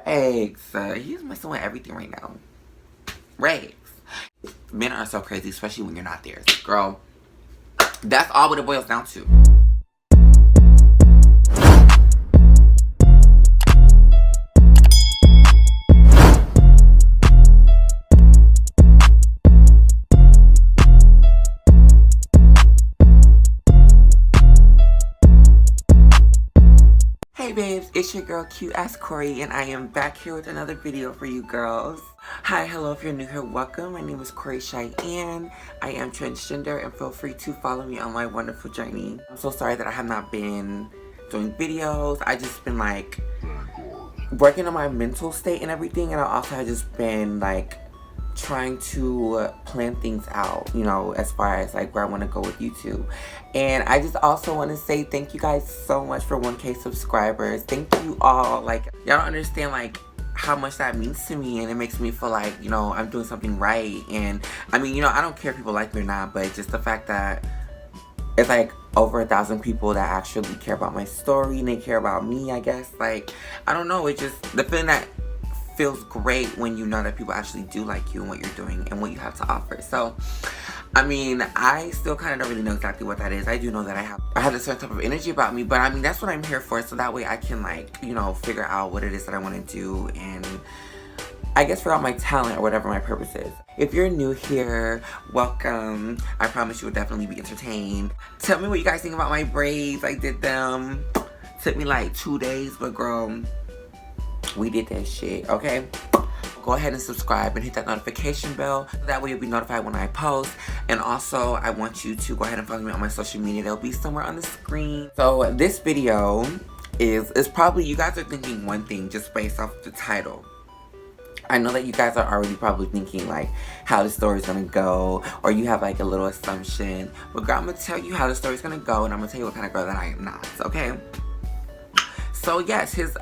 Rex, he's messing with everything right now. Rex. Men are so crazy, especially when you're not theirs. Girl, that's all what it boils down to. Hey babes, it's your girl Cute Ass Corey, and I am back here with another video for you girls. Hi, hello, if you're new here, welcome. My name is Corey Cheyenne. I am transgender, and feel free to follow me on my wonderful journey. I'm so sorry that I have not been doing videos. I just been like working on my mental state and everything, and I also have just been like trying to plan things out, you know, as far as like where I want to go with YouTube. And I just also want to say thank you guys so much for 1K subscribers. Thank you all. Like, y'all don't understand like how much that means to me, and it makes me feel like, you know, I'm doing something right. And I mean, you know, I don't care if people like me or not, but just the fact that it's like over 1,000 people that actually care about my story and they care about me, I guess. Like, I don't know, it just, the feeling that feels great when you know that people actually do like you and what you're doing and what you have to offer. So I mean, I still kind of don't really know exactly what that is. I do know that I have a certain type of energy about me, but I mean, that's what I'm here for, so that way I can like, you know, figure out what it is that I want to do and I guess figure out my talent or whatever my purpose is. If you're new here, welcome. I promise you will definitely be entertained. Tell me what you guys think about my braids. I did them. Took me like 2 days, but girl, we did that shit, okay? Go ahead and subscribe and hit that notification bell. That way you'll be notified when I post. And also, I want you to go ahead and follow me on my social media. They'll be somewhere on the screen. So this video is probably, you guys are thinking one thing just based off the title. I know that you guys are already probably thinking like how the story's gonna go, or you have like a little assumption. But girl, I'm gonna tell you how the story's gonna go, and I'm gonna tell you what kind of girl that I am not, okay? So yes, his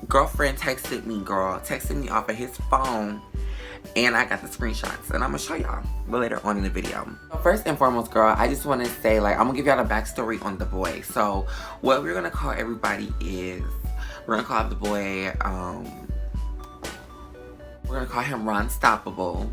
girlfriend texted me off of his phone, and I got the screenshots, and I'm gonna show y'all later on in the video. So first and foremost, girl, I just want to say, like, I'm gonna give y'all a backstory on the boy. So what we're gonna call everybody is, we're gonna call the boy, we're gonna call him Ron Stoppable.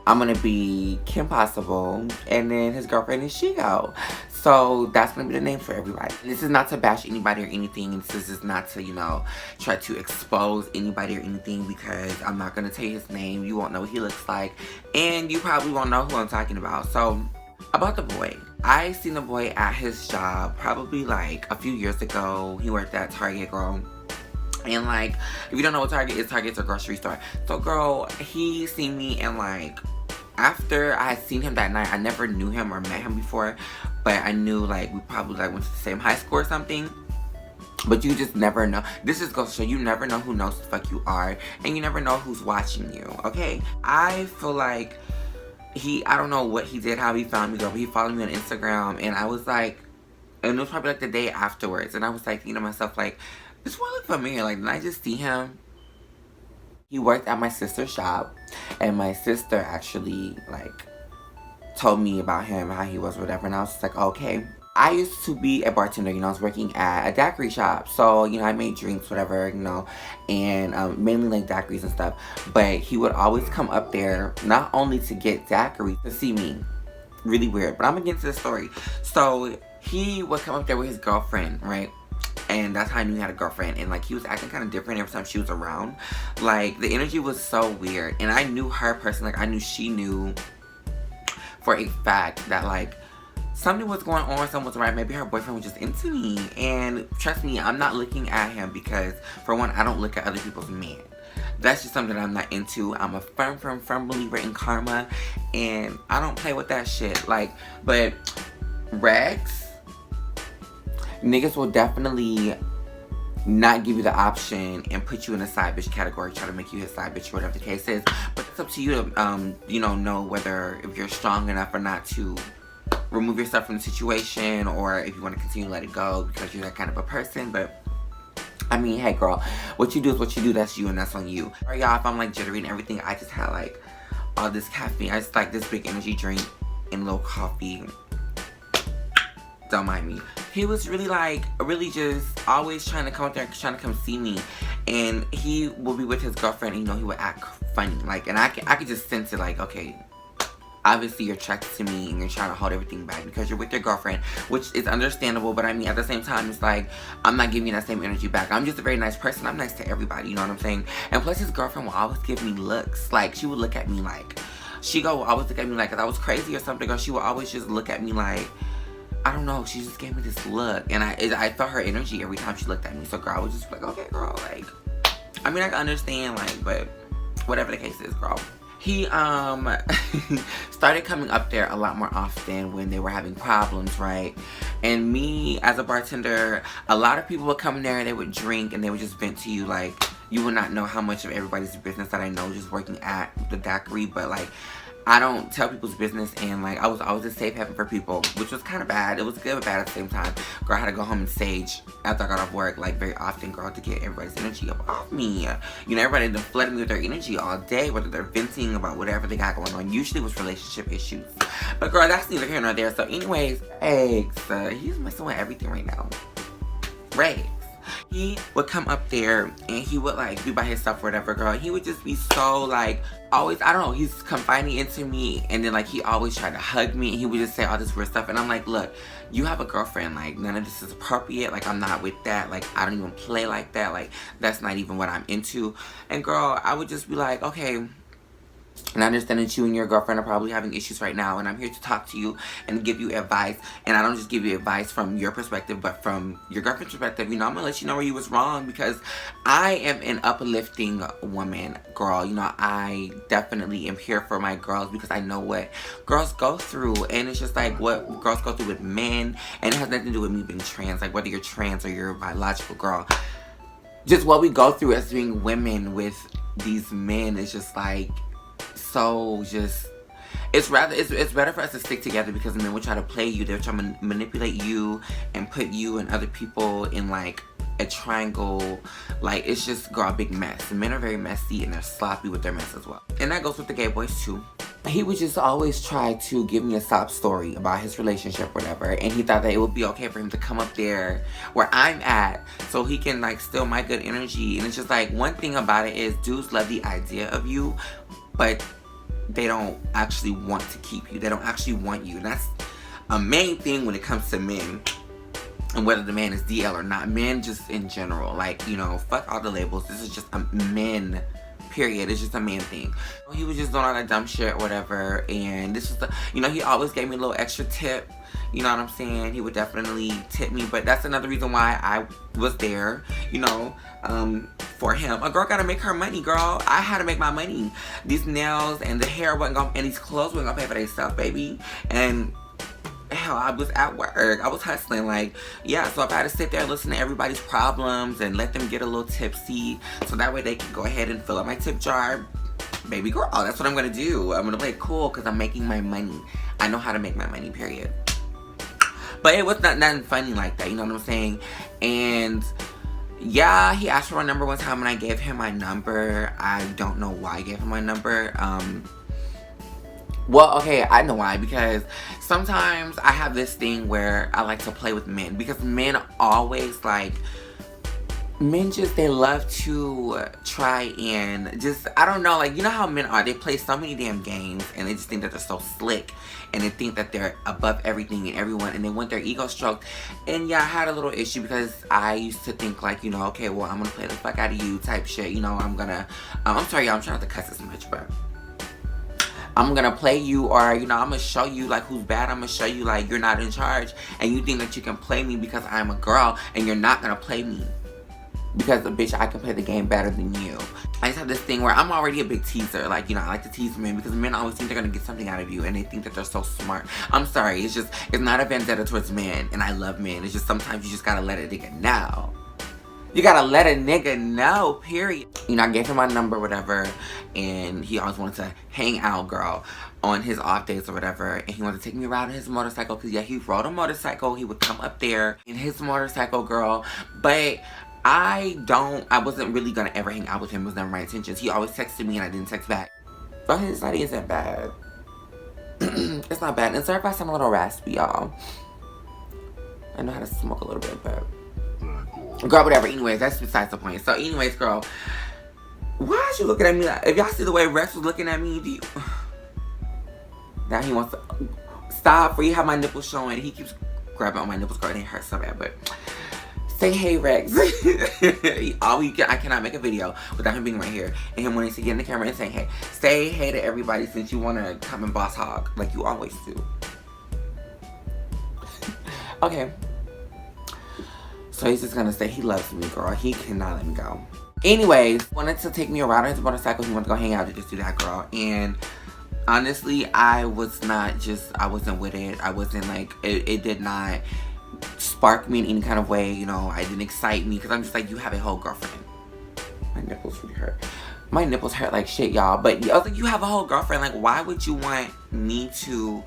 I'm gonna be Kim Possible, and then his girlfriend is Shigo. So that's gonna be the name for everybody. This is not to bash anybody or anything. This is not to, you know, try to expose anybody or anything, because I'm not gonna tell you his name. You won't know what he looks like, and you probably won't know who I'm talking about. So about the boy, I seen the boy at his job probably like a few years ago. He worked at Target, girl. And like, if you don't know what Target is, Target's a grocery store. So girl, he seen me, and like, after I had seen him that night, I never knew him or met him before, but I knew like we probably like went to the same high school or something. But you just never know. This is goes to show you never know who knows the fuck you are, and you never know who's watching you, okay? I feel like I don't know what he did, how he found me, girl, but he followed me on Instagram, and I was like, and it was probably like the day afterwards, and I was like thinking to myself, like, this one look familiar, like, did I just see him? He worked at my sister's shop, and my sister actually like told me about him, how he was, whatever, and I was just like, okay. I used to be a bartender, you know, I was working at a daiquiri shop, so, you know, I made drinks, whatever, you know, and mainly like daiquiris and stuff, but he would always come up there, not only to get daiquiri, to see me. Really weird, but I'm gonna get into the story. So, he would come up there with his girlfriend, right? And that's how I knew he had a girlfriend, and like he was acting kind of different every time she was around. Like, the energy was so weird, and I knew her personally, like I knew she knew for a fact that like something was going on, something was right. Maybe her boyfriend was just into me, and trust me, I'm not looking at him because, for one, I don't look at other people's men. That's just something that I'm not into. I'm a firm believer in karma, and I don't play with that shit. Like, but Rex, niggas will definitely not give you the option and put you in a side bitch category, try to make you his side bitch or whatever the case is. But it's up to you to, you know whether if you're strong enough or not to remove yourself from the situation, or if you want to continue to let it go because you're that kind of a person. But I mean, hey girl, what you do is what you do. That's you, and that's on you. Sorry y'all if I'm like jittery and everything. I just had like all this caffeine. I just like this big energy drink and a little coffee. Don't mind me. He was really like, really just always trying to come up there, trying to come see me. and he will be with his girlfriend, and you know, he would act funny, like, and I could just sense it, like, okay, obviously you're attracted to me and you're trying to hold everything back because you're with your girlfriend, which is understandable. But I mean, at the same time, it's like, I'm not giving you that same energy back. I'm just a very nice person. I'm nice to everybody, you know what I'm saying? And plus, his girlfriend will always give me looks. Like, she would look at me like, will always look at me like if I was crazy or something, or she would always just look at me like, I don't know, she just gave me this look. And I felt her energy every time she looked at me. So girl, I was just like, okay girl, like, I mean, I can understand, like, but whatever the case is, girl. He started coming up there a lot more often when they were having problems, right? And me, as a bartender, a lot of people would come in there and they would drink and they would just vent to you. Like, you would not know how much of everybody's business that I know just working at the daiquiri, but like, I don't tell people's business, and like, I was always a safe haven for people, which was kind of bad. It was good but bad at the same time. Girl, I had to go home and sage after I got off work, like, very often, girl, to get everybody's energy up off me. You know, everybody done flooded me with their energy all day, whether they're venting about whatever they got going on. Usually it was relationship issues. But girl, that's neither here nor there. So anyways, eggs, he's messing with everything right now. Right. He would come up there and he would like be by himself or whatever, girl. He would just be so like, always, I don't know, he's confiding into me, and then like he always tried to hug me and he would just say all this weird stuff, and I'm like, look, you have a girlfriend, like none of this is appropriate, like I'm not with that, like I don't even play like that, like that's not even what I'm into. And girl, I would just be like, okay, and I understand that you and your girlfriend are probably having issues right now, and I'm here to talk to you and give you advice. And I don't just give you advice from your perspective, but from your girlfriend's perspective. You know, I'm gonna let you know where you was wrong, because I am an uplifting woman, girl. You know, I definitely am here for my girls, because I know what girls go through, and it's just like what girls go through with men, and it has nothing to do with me being trans. Like, whether you're trans or you're a biological girl, just what we go through as being women with these men is just like, so just, it's better for us to stick together, because men will try to play you. They'll try to manipulate you and put you and other people in like a triangle. Like, it's just, girl, a big mess. Men are very messy and they're sloppy with their mess as well. And that goes with the gay boys too. He would just always try to give me a sob story about his relationship or whatever, and he thought that it would be okay for him to come up there where I'm at so he can like steal my good energy. And it's just like, one thing about it is, dudes love the idea of you, but they don't actually want to keep you. They don't actually want you. And that's a main thing when it comes to men, and whether the man is DL or not. Men just in general, like, you know, fuck all the labels. This is just a men, period. It's just a man thing. He was just doing all that dumb shit or whatever, and this was the, you know, he always gave me a little extra tip. You know what I'm saying? He would definitely tip me, but that's another reason why I was there, you know, for him. A girl gotta make her money, girl. I had to make my money. These nails and the hair wasn't gonna, and these clothes wasn't gonna pay for themselves, baby. And hell, I was at work. I was hustling, like, yeah, so if I had to sit there and listen to everybody's problems and let them get a little tipsy, so that way they can go ahead and fill up my tip jar, baby girl, that's what I'm gonna do. I'm gonna play it cool, because I'm making my money. I know how to make my money, period. But it was nothing funny like that, you know what I'm saying? And yeah, he asked for my number one time and I gave him my number. I don't know why I gave him my number. Well, okay, I know why. Because sometimes I have this thing where I like to play with men. Because men always like, men just, they love to try and just, I don't know, like, you know how men are, they play so many damn games and they just think that they're so slick, and they think that they're above everything and everyone, and they want their ego stroked. And yeah, I had a little issue, because I used to think like, you know, okay, well, I'm gonna play the fuck out of you type shit, you know, I'm gonna, I'm sorry, y'all, I'm trying not to cuss as much, but I'm gonna play you, or, you know, I'm gonna show you like who's bad. I'm gonna show you like you're not in charge, and you think that you can play me because I'm a girl, and you're not gonna play me. Because, bitch, I can play the game better than you. I just have this thing where I'm already a big teaser. Like, you know, I like to tease men, because men always think they're going to get something out of you, and they think that they're so smart. I'm sorry. It's just, it's not a vendetta towards men, and I love men. It's just sometimes you just got to let a nigga know. You got to let a nigga know, period. You know, I gave him my number, whatever, and he always wanted to hang out, girl, on his off days or whatever, and he wanted to take me around on his motorcycle, because, yeah, he rode a motorcycle. He would come up there in his motorcycle, girl, but I wasn't really gonna ever hang out with him. It was never my intentions. He always texted me and I didn't text back. But his body isn't bad. It's not bad. And sorry if I sound a little raspy, y'all. I know how to smoke a little bit, but Girl, whatever. Anyways, that's besides the point. So, anyways, girl, why is you looking at me like, if y'all see the way Rex was looking at me, do you... Now he wants to... Stop, where you have my nipples showing. He keeps grabbing on my nipples, girl, and it hurts so bad, but... Say hey, Rex. I cannot make a video without him being right here and him wanting to get in the camera and saying hey. Say hey to everybody since you want to come and boss hog like you always do. Okay. So he's just gonna say he loves me, girl. He cannot let me go. Anyways, wanted to take me around on his motorcycle. He wanted to go hang out and just do that, girl. And honestly, I wasn't with it. I wasn't like, it did not spark me in any kind of way, you know. It didn't excite me because I'm just like, you have a whole girlfriend. My nipples really hurt. My nipples hurt like shit, y'all. But I was like, you have a whole girlfriend. Like, why would you want me to...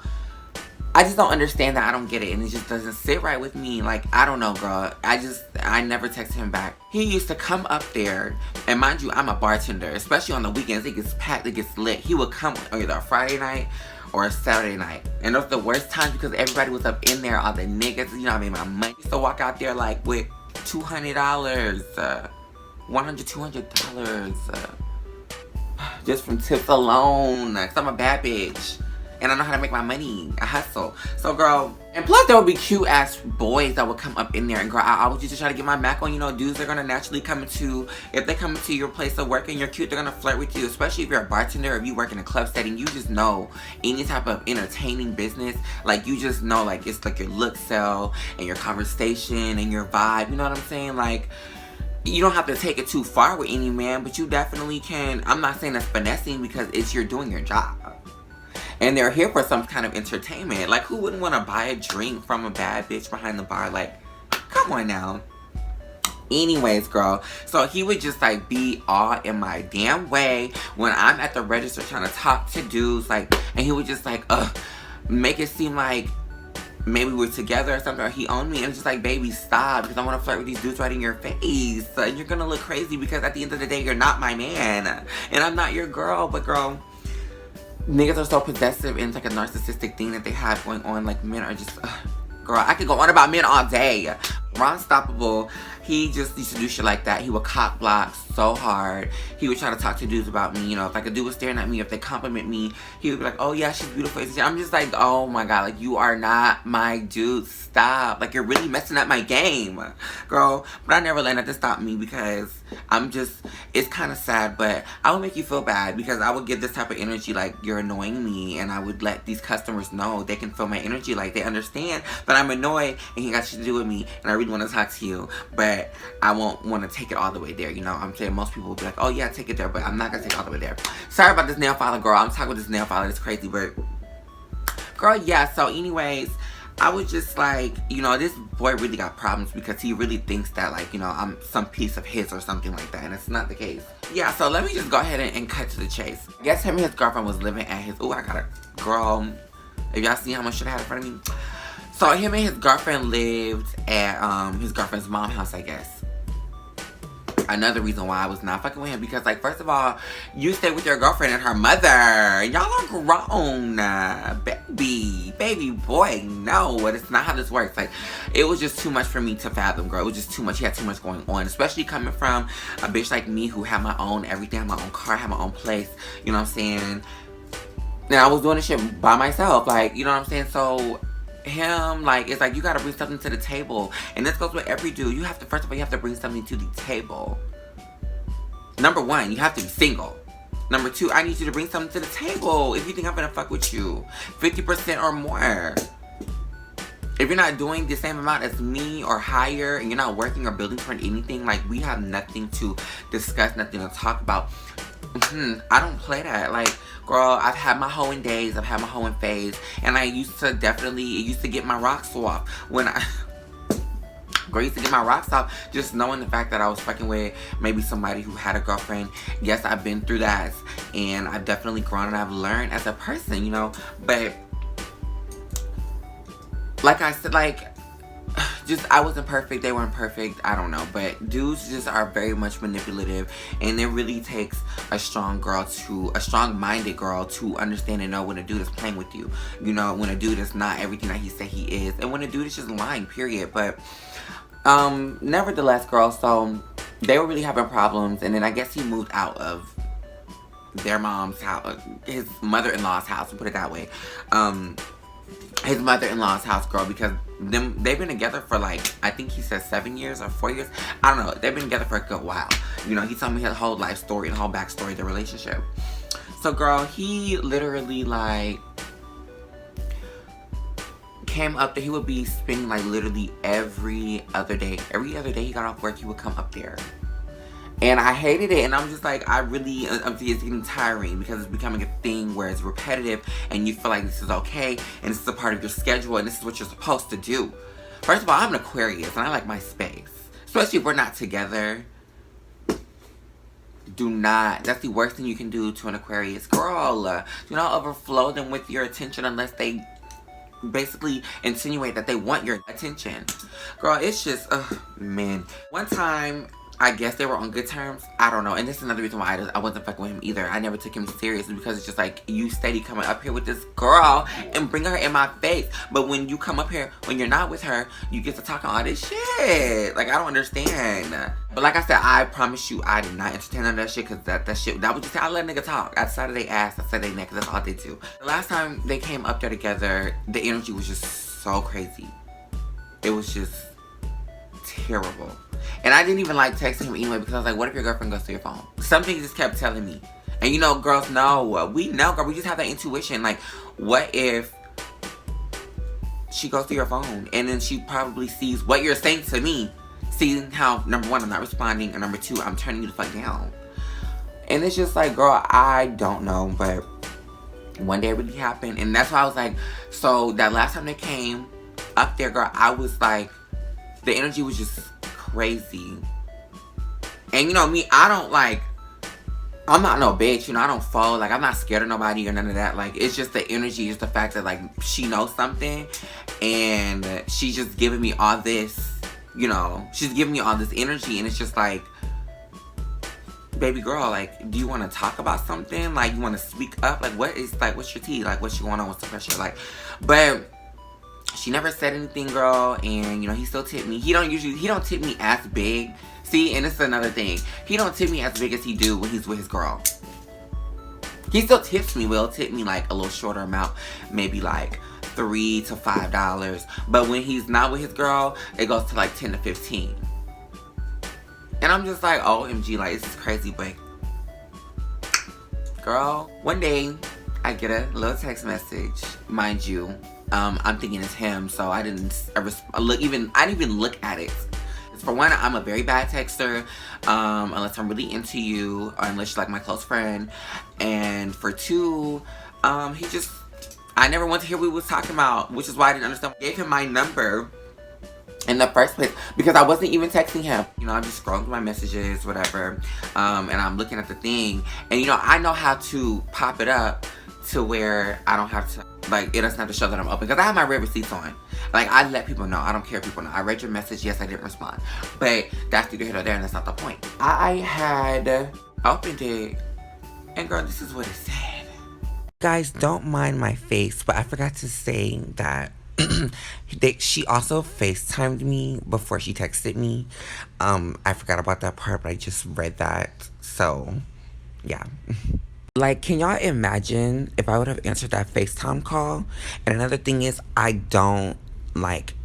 I just don't understand that. I don't get it. And it just doesn't sit right with me. Like, I don't know, girl. I never texted him back. He used to come up there. And mind you, I'm a bartender. Especially on the weekends. It gets packed. It gets lit. He would come on either a Friday night or a Saturday night. And those were the worst times because everybody was up in there. All the niggas, you know, I made my money. I used to walk out there like with $200. $100, $200. Just from tips alone. Because I'm a bad bitch. And I know how to make my money. I hustle. So, girl, and plus there would be cute ass boys that would come up in there. And girl, I always used to try to get my back on. You know, dudes are gonna naturally come into, if they come into your place of work and you're cute, they're gonna flirt with you. Especially if you're a bartender or if you work in a club setting. You just know any type of entertaining business. Like, you just know, like, it's like your look sell and your conversation and your vibe. You know what I'm saying? Like, you don't have to take it too far with any man, but you definitely can. I'm not saying that's finessing because you're doing your job. And they're here for some kind of entertainment. Like, who wouldn't want to buy a drink from a bad bitch behind the bar? Like, come on now. Anyways, girl. So he would just, like, be all in my damn way when I'm at the register trying to talk to dudes. Like, and he would just, like, make it seem like maybe we're together or something, or he owned me. And it's just like, baby, stop. Because I want to flirt with these dudes right in your face. And you're going to look crazy because at the end of the day, you're not my man. And I'm not your girl. But, girl... Niggas are so possessive and it's like a narcissistic thing that they have going on. Like, men are just... girl, I could go on about men all day. Ron Stoppable, he just used to do shit like that. He would cock block so hard. He would try to talk to dudes about me. You know, if like a dude was staring at me, if they compliment me, he would be like, oh yeah, she's beautiful. I'm just like, oh my god, like, you are not my dude. Stop. Like, you're really messing up my game, girl. But I never let nothing stop me because I'm just, it's kind of sad, but I would make you feel bad because I would give this type of energy like, you're annoying me, and I would let these customers know they can feel my energy, like they understand that I'm annoyed and he got shit to do with me and I really want to talk to you, but I won't want to take it all the way there. You know, I'm saying most people will be like, oh yeah, take it there, but I'm not gonna take it all the way there. Sorry about this nail filer, girl. I'm talking about this nail filer. It's crazy, but girl, yeah. So anyways, I was just like, you know, this boy really got problems because he really thinks that, like, you know, I'm some piece of his or something like that, and it's not the case. Yeah, so let me just go ahead and cut to the chase. I guess him and his girlfriend was living at his, oh, I got it, girl. If y'all see how much shit I had in front of me. So him and his girlfriend lived at his girlfriend's mom's house, I guess. Another reason why I was not fucking with him because, like, first of all, you stay with your girlfriend and her mother. Y'all are grown, baby boy. No, it's not how this works. Like, it was just too much for me to fathom, girl. It was just too much. He had too much going on, especially coming from a bitch like me who had my own everything, had my own car, had my own place. You know what I'm saying? And I was doing this shit by myself, like, you know what I'm saying? So him, like, it's like, you gotta bring something to the table. And this goes with every dude. You have to, first of all, you have to bring something to the table. Number one, you have to be single. Number two, I need you to bring something to the table if you think I'm gonna fuck with you. 50% or more. If you're not doing the same amount as me or higher, and you're not working or building toward anything, like, we have nothing to discuss, nothing to talk about. I don't play that. Like, girl, I've had my hoeing days, I've had my hoeing phase, and I used to definitely, it used to get my rocks off when I, girl, used to get my rocks off just knowing the fact that I was fucking with maybe somebody who had a girlfriend. Yes, I've been through that, and I've definitely grown and I've learned as a person, you know, but like I said, like, just, I wasn't perfect, they weren't perfect, I don't know, but dudes just are very much manipulative, and it really takes a strong girl to, a strong-minded girl to understand and know when a dude is playing with you, you know, when a dude is not everything that he said he is, and when a dude is just lying, period. But Nevertheless, girl, so they were really having problems, and then I guess he moved out of their mom's house, his mother-in-law's house, to put it that way. His mother-in-law's house, girl, because they've been together for like, I think he said 7 years or 4 years. I don't know. They've been together for a good while. You know, he told me his whole life story and the whole backstory of the relationship. So, girl, he literally, like, came up there. He would be spending, like, literally every other day. Every other day he got off work, he would come up there. And I hated it, and I'm just like, it's getting tiring because it's becoming a thing where it's repetitive and you feel like this is okay and this is a part of your schedule and this is what you're supposed to do. First of all, I'm an Aquarius and I like my space. Especially if we're not together. Do not. That's the worst thing you can do to an Aquarius. Girl, do not overflow them with your attention unless they basically insinuate that they want your attention. Girl, it's just, man. One time, I guess they were on good terms. I don't know. And this is another reason why I wasn't fucking with him either. I never took him seriously because it's just like, you steady coming up here with this girl and bring her in my face. But when you come up here, when you're not with her, you get to talking all this shit. Like, I don't understand. But like I said, I promise you, I did not entertain none of that shit because that shit, that was just how I let a nigga talk. I decided they ass, I said they neck, that's all they do. The last time they came up there together, the energy was just so crazy. It was just terrible. And I didn't even like texting him anyway because I was like, what if your girlfriend goes to your phone? Something he just kept telling me. And you know, girls know. We know, girl. We just have that intuition. Like, what if she goes to your phone and then she probably sees what you're saying to me, seeing how, number one, I'm not responding, and number two, I'm turning you the fuck down. And it's just like, girl, I don't know, but one day it really happened. And that's why I was like, so that last time they came up there, girl, I was like, the energy was just crazy. And you know me, I don't like, I'm not no bitch, you know, I don't fall, like, I'm not scared of nobody or none of that. Like, it's just the energy, it's the fact that, like, she knows something and she's just giving me all this, you know, she's giving me all this energy, and it's just like, baby girl, like, do you want to talk about something? Like, you want to speak up? Like, what's your tea? Like, what's going on? What's the pressure? Like, but she never said anything, girl, and, you know, he still tipped me. He don't tip me as big. See, and this is another thing. He don't tip me as big as he do when he's with his girl. He still tips me, will tip me, like, a little shorter amount. Maybe, like, $3 to $5. But when he's not with his girl, it goes to, like, 10 to 15. And I'm just like, OMG, like, this is crazy, but girl, one day, I get a little text message, mind you. I'm thinking it's him, so I didn't even look at it. For one, I'm a very bad texter, unless I'm really into you, or unless you're like my close friend. And for two, I never wanted to hear what we was talking about, which is why I didn't understand. I gave him my number in the first place because I wasn't even texting him. You know, I'm just scrolling through my messages, whatever, and I'm looking at the thing, and you know, I know how to pop it up to where I don't have to, like, it doesn't have to show that I'm open, because I have my red receipts on. Like, I let people know. I don't care if people know. I read your message. Yes, I didn't respond. But that's neither here nor there, and that's not the point. I had opened it, and girl, this is what it said. Guys, don't mind my face, but I forgot to say that she also FaceTimed me before she texted me. I forgot about that part, but I just read that. So, yeah. Like, can y'all imagine if I would have answered that FaceTime call? And another thing is, I don't, like,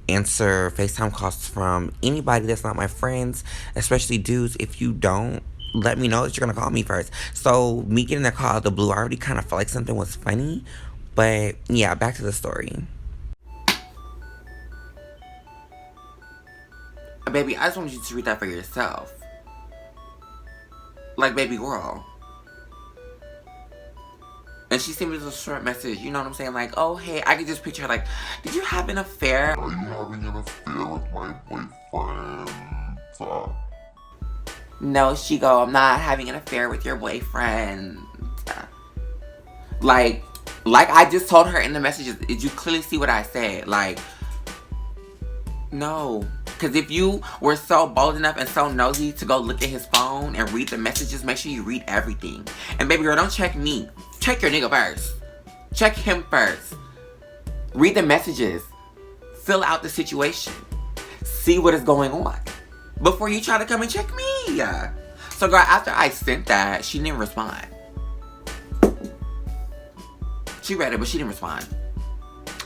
answer FaceTime calls from anybody that's not my friends, especially dudes. If you don't, let me know that you're gonna call me first. So, me getting that call out of the blue, I already kind of felt like something was funny. But, yeah, back to the story. Baby, I just want you to read that for yourself. Like, baby girl. And she sent me this short message, you know what I'm saying? Like, oh, hey, I could just picture her like, did you have an affair? Are you having an affair with my boyfriend? No, she go, I'm not having an affair with your boyfriend. Like I just told her in the messages, did you clearly see what I said? Like, no. Because if you were so bold enough and so nosy to go look at his phone and read the messages, make sure you read everything. And baby girl, don't check me. Check your nigga first. Check him first. Read the messages. Fill out the situation. see what is going on before you try to come and check me. So girl, after I sent that, she didn't respond. She read it, but she didn't respond.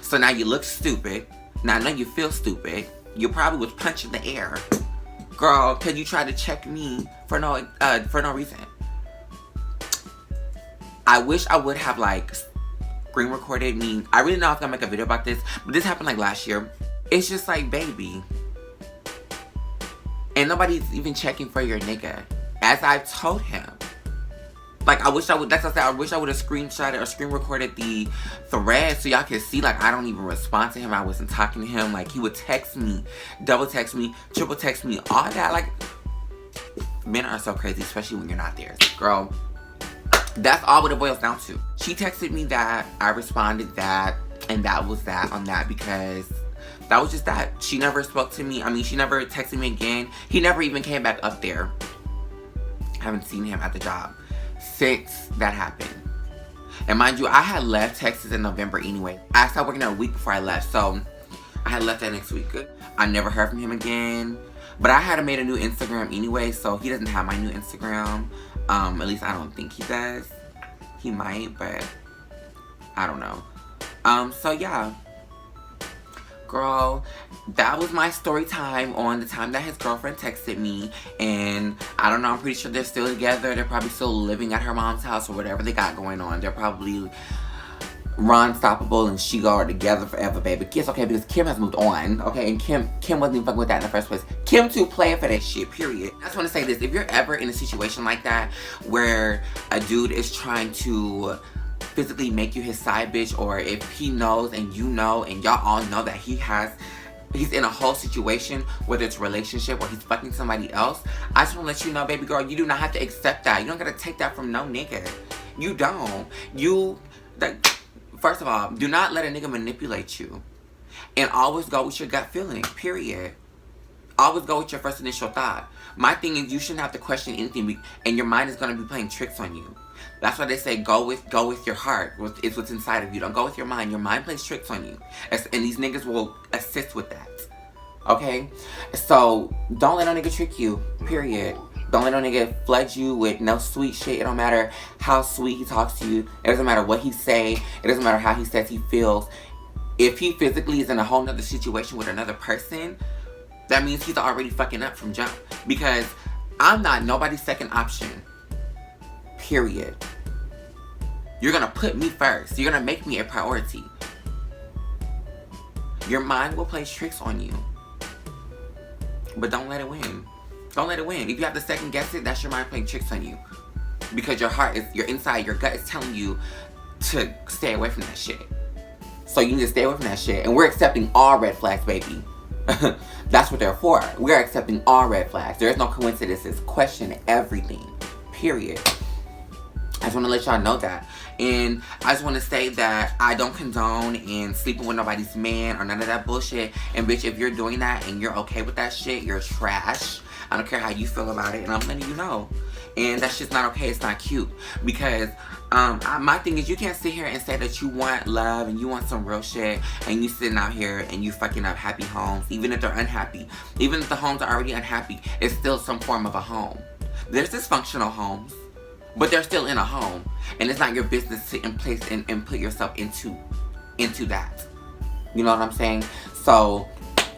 So now you look stupid. Now I know you feel stupid. You probably was punching the air. Girl, cause you tried to check me for no reason. I wish I would have like screen recorded me. I really know I'm gonna make a video about this, but this happened like last year. It's just like, baby. And nobody's even checking for your nigga. As I told him. Like, I wish I would, that's what I said, I wish I would have screenshotted or screen recorded the thread so y'all could see, like, I don't even respond to him. I wasn't talking to him. Like, he would text me, double text me, triple text me, all that. Like, men are so crazy, especially when you're not there. Girl, that's all what it boils down to. She texted me that, I responded that, and that was that on that because that was just that. She never spoke to me. I mean, she never texted me again. He never even came back up there. I haven't seen him at the job since that happened. And mind you, I had left Texas in November anyway. I started working there a week before I left, so I had left that next week. I never heard from him again. But I had made a new Instagram anyway, so he doesn't have my new Instagram. At least I don't think he does. He might, but I don't know. So yeah. Girl, that was my story time on the time that his girlfriend texted me. And I don't know, I'm pretty sure they're still together. They're probably still living at her mom's house or whatever they got going on. They're probably Ron Stoppable and She are together forever, baby. It's okay because Kim has moved on, okay? And Kim wasn't even fucking with that in the first place. Kim too playing for that shit, period. I just want to say this. If you're ever in a situation like that where a dude is trying to physically make you his side bitch, or if he knows and you know and y'all all know that he's in a whole situation, whether it's a relationship or he's fucking somebody else, I just want to let you know, baby girl, you do not have to accept that. You don't gotta take that from no nigga. You don't. First of all, do not let a nigga manipulate you. And always go with your gut feeling, period. Always go with your first initial thought. My thing is, you shouldn't have to question anything, and your mind is gonna be playing tricks on you. That's why they say go with your heart. It's what's inside of you. Don't go with your mind. Your mind plays tricks on you. And these niggas will assist with that. Okay? So, don't let no nigga trick you. Period. Don't let no nigga flood you with no sweet shit. It don't matter how sweet he talks to you. It doesn't matter what he say. It doesn't matter how he says he feels. If he physically is in a whole nother situation with another person, that means he's already fucking up from jump. Because I'm not nobody's second option. Period. You're gonna put me first. You're gonna make me a priority. Your mind will play tricks on you. But don't let it win. Don't let it win. If you have to second guess it, that's your mind playing tricks on you. Because your heart is, your inside, your gut is telling you to stay away from that shit. So you need to stay away from that shit. And we're accepting all red flags, baby. That's what they're for. We're accepting all red flags. There is no coincidences. Question everything. Period. I just want to let y'all know that. And I just want to say that I don't condone in sleeping with nobody's man or none of that bullshit. And bitch, if you're doing that and you're okay with that shit, you're trash. I don't care how you feel about it, and I'm letting you know. And that's just not okay. It's not cute. Because my thing is, you can't sit here and say that you want love and you want some real shit, and you sitting out here and you fucking up happy homes, even if they're unhappy. Even if the homes are already unhappy, it's still some form of a home. There's dysfunctional homes, but they're still in a home, and it's not your business to place and put yourself into that. You know what I'm saying? So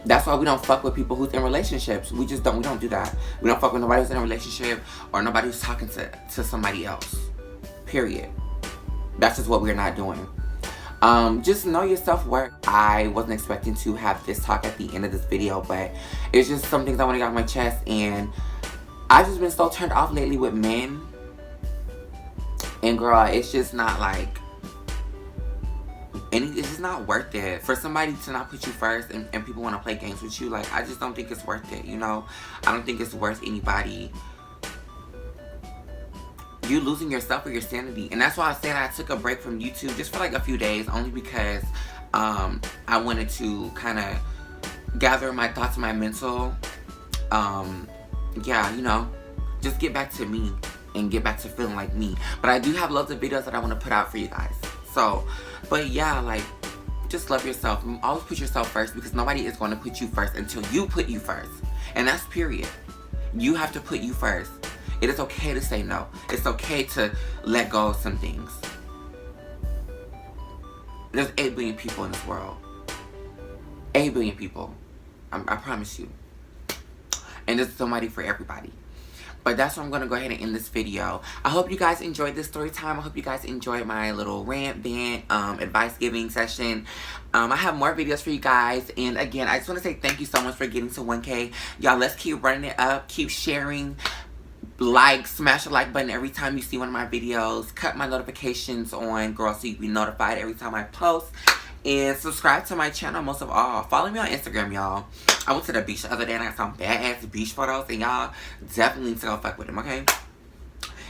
that's why we don't fuck with people who's in relationships. We don't do that. We don't fuck with nobody who's in a relationship or nobody who's talking to somebody else. Period. That's just what we're not doing. Just know your self-worth. I wasn't expecting to have this talk at the end of this video, but it's just some things I want to get off my chest, and I've just been so turned off lately with men. And girl, it's just not like, it's just not worth it for somebody to not put you first, and people want to play games with you. Like, I just don't think it's worth it, you know? I don't think it's worth anybody, you losing yourself or your sanity. And that's why I said I took a break from YouTube just for like a few days, only because I wanted to kind of gather my thoughts and my mental, yeah, you know, just get back to me and get back to feeling like me. But I do have loads of videos that I want to put out for you guys. So, but yeah, like, just love yourself. Always put yourself first, because nobody is going to put you first until you put you first. And that's period. You have to put you first. It is okay to say no. It's okay to let go of some things. There's 8 billion people in this world. 8 billion people. I promise you. And there's somebody for everybody. But that's where I'm going to go ahead and end this video. I hope you guys enjoyed this story time. I hope you guys enjoyed my little rant, advice giving session. I have more videos for you guys. And again, I just want to say thank you so much for getting to 1K. Y'all, let's keep running it up. Keep sharing. Like, smash the like button every time you see one of my videos. Cut my notifications on, girl, so you can be notified every time I post. And subscribe to my channel most of all. Follow me on Instagram, y'all. I went to the beach the other day and I got some badass beach photos. And y'all definitely need to go fuck with them, okay?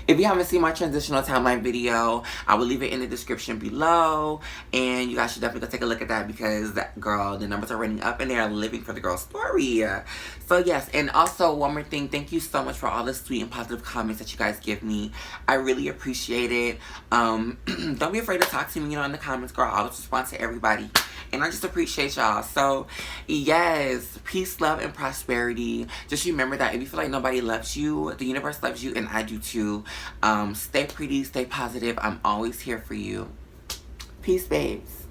If you haven't seen my transitional timeline video, I will leave it in the description below. And you guys should definitely go take a look at that, because, girl, the numbers are running up and they are living for the girl's story. So, yes. And also, one more thing. Thank you so much for all the sweet and positive comments that you guys give me. I really appreciate it. Don't be afraid to talk to me, in the comments, girl. I always respond to everybody. And I just appreciate y'all. So, yes, peace, love, and prosperity. Just remember that if you feel like nobody loves you, the universe loves you, and I do too. Stay pretty, stay positive. I'm always here for you. Peace, babes.